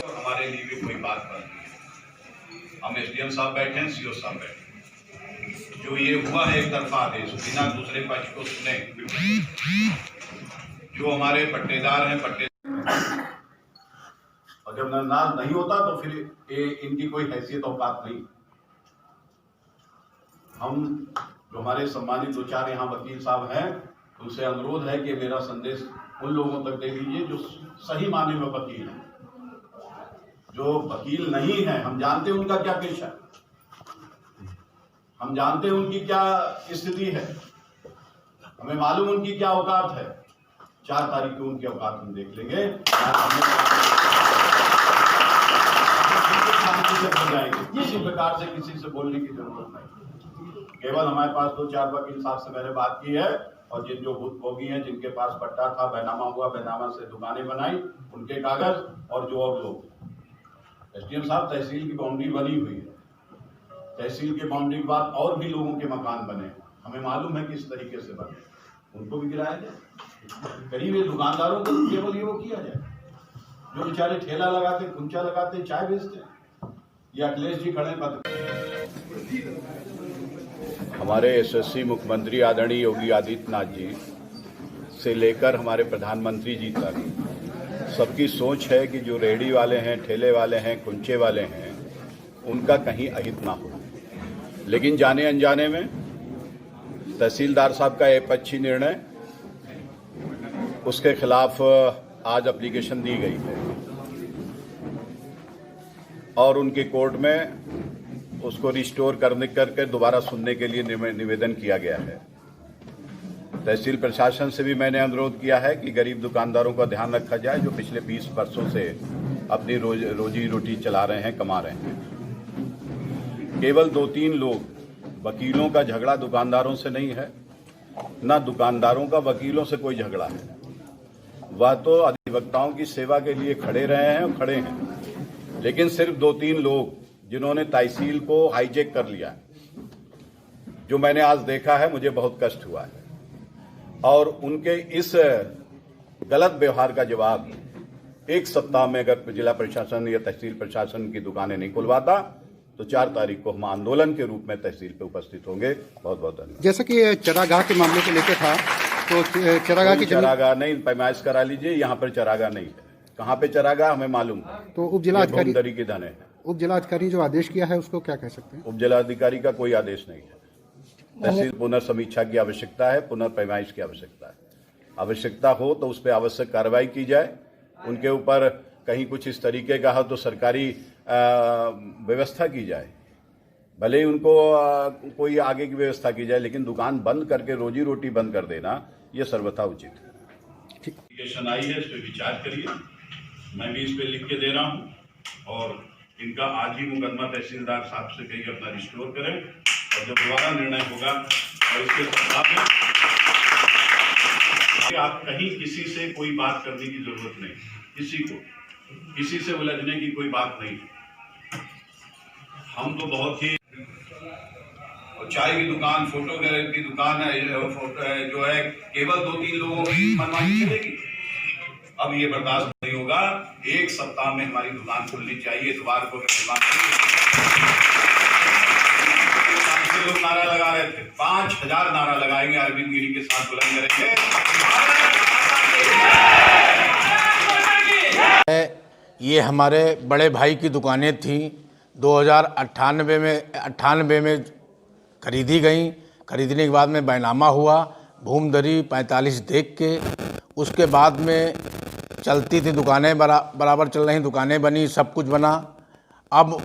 हमारे लिए भी कोई बात बन रही है। हम एसडीएम साहब बैठे हैं, सीओ साहब बैठे हैं। जो ये हुआ है एक तरफा आदेश, बिना दूसरे पक्ष को सुने, जो हमारे पट्टेदार हैं और जब नाराज नहीं होता तो फिर इनकी कोई हैसियत औकात नहीं। हम जो हमारे सम्मानित दो चार यहाँ वकील साहब हैं, उनसे अनुरोध है कि मेरा संदेश उन लोगों तक दे दीजिए जो सही माने में वकील हैं। जो वकील नहीं है, हम जानते हैं उनका क्या पेशा है, हम जानते हैं उनकी क्या स्थिति है, हमें मालूम उनकी क्या औकात है। 4 तारीख को उनकी औकात हम देख लेंगे, किसी प्रकार से किसी से बोलने की जरूरत नहीं। केवल हमारे पास 2-4 वकील साहब से मैंने बात की है, और जो भुक्तभोगी हैं, जिनके पास पट्टा था, बैनामा हुआ, बैनामा से दुकानें बनाई, उनके कागज, और जो और लोग। एसडीएम साहब, तहसील की बाउंड्री बनी हुई है, तहसील के बाउंड्री के बाद और भी लोगों के मकान बने, हमें मालूम है किस तरीके से बने, उनको भी गिराया जाए। गरीब दुकानदारों को केवल ये वो किया जाए, जो बेचारे ठेला लगाते, कुंचा लगाते, चाय बेचते। ये अखिलेश जी खड़े पत्र। हमारे यशस्वी मुख्यमंत्री आदरणीय योगी आदित्यनाथ जी से लेकर हमारे प्रधानमंत्री जी तक सबकी सोच है कि जो रेहड़ी वाले हैं, ठेले वाले हैं, कुंचे वाले हैं, उनका कहीं अहित ना हो। लेकिन जाने अनजाने में तहसीलदार साहब का एकपक्षीय निर्णय, उसके खिलाफ आज एप्लीकेशन दी गई है और उनके कोर्ट में उसको रिस्टोर करके दोबारा सुनने के लिए निवेदन किया गया है। तहसील प्रशासन से भी मैंने अनुरोध किया है कि गरीब दुकानदारों का ध्यान रखा जाए, जो पिछले 20 वर्षों से अपनी रोजी रोटी चला रहे हैं, कमा रहे हैं। केवल 2-3 लोग, वकीलों का झगड़ा दुकानदारों से नहीं है, ना दुकानदारों का वकीलों से कोई झगड़ा है। वह तो अधिवक्ताओं की सेवा के लिए खड़े रहे हैं और खड़े हैं, लेकिन सिर्फ 2-3 लोग जिन्होंने तहसील को हाईजैक कर लिया, जो मैंने आज देखा है, मुझे बहुत कष्ट हुआ है। और उनके इस गलत व्यवहार का जवाब 1 सप्ताह में अगर जिला प्रशासन या तहसील प्रशासन की दुकानें नहीं खुलवाता तो 4 तारीख को हम आंदोलन के रूप में तहसील पे उपस्थित होंगे। बहुत बहुत धन्यवाद। जैसा कि चरागाह के मामले को लेकर था, तो चरागाह नहीं, पैमाइश करा लीजिए, यहाँ पर चरागाह नहीं है। कहाँ पे चरागाह हमें मालूम है, तो उप जिलाधिकारी की धन है। उप जिलाधिकारी जो आदेश किया है उसको क्या कह सकते हैं? उप जिलाधिकारी का कोई आदेश नहीं है। तहसील पुनर्समीक्षा की आवश्यकता है, पुनर्पैमाइश की आवश्यकता है। आवश्यकता हो तो उस पर आवश्यक कार्रवाई की जाए। उनके ऊपर कहीं कुछ इस तरीके का हो तो सरकारी व्यवस्था की जाए, भले ही उनको कोई आगे की व्यवस्था की जाए, लेकिन दुकान बंद करके रोजी रोटी बंद कर देना ये सर्वथा उचित है। एप्लीकेशन आई है, इस पर विचार करिए। मैं भी इस पर लिख के दे रहा हूँ, और इनका आज ही मुकदमा तहसीलदार साहब से कहीं अपना रिस्टोर करें, और जब दोबारा निर्णय होगा और इसके खिलाफ आप कहीं किसी से कोई बात करने की जरूरत नहीं, किसी से उलझने की कोई बात नहीं। हम तो बहुत ही, और चाय की दुकान, फोटोग्राफी की दुकान है, जो है केवल 2-3 लोगों की मनमानी चलेगी। अब ये बर्दाश्त नहीं होगा। 1 सप्ताह में हमारी दुकान खुलनी चाहिए। इतवार को लोग नारा लगा रहे थे, 5000 नारा लगाएंगे, अरविंद गिरी के साथ बुलंद करेंगे। ये हमारे बड़े भाई की दुकानें थीं, 2098 में खरीदी गई। खरीदने के बाद में बैनामा हुआ, भूमदरी 45 देख के, उसके बाद में चलती थी दुकानें, बराबर चल रही दुकानें बनी, सब कुछ बना। अब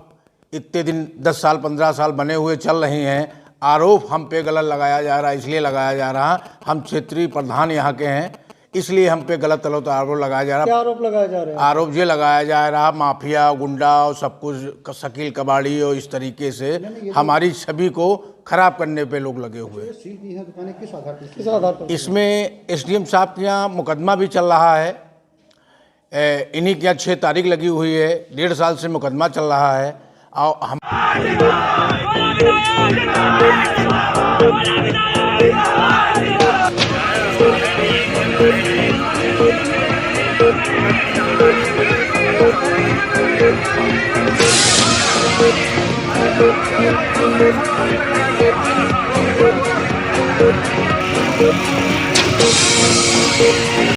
इतने दिन 10 साल 15 साल बने हुए चल रही हैं, आरोप हम पे गलत लगाया जा रहा है। इसलिए लगाया जा रहा, हम क्षेत्रीय प्रधान यहाँ के हैं, इसलिए हम पे गलत तलत आरोप लगाया जा रहा। क्या आरोप लगाए जा रहे हैं? आरोप ये लगाया जा रहा माफिया गुंडा और सब कुछ शकील कबाड़ी और इस तरीके से हमारी छवि को खराब करने पे लोग लगे हुए हैं। सील की है दुकानें किस आधार पर? किस आधार पर? इसमें एसडीएम साहब के यहाँ मुकदमा भी चल रहा है। इन्हीं के यहाँ 6 तारीख लगी हुई है, 1.5 साल से मुकदमा चल रहा है। और हम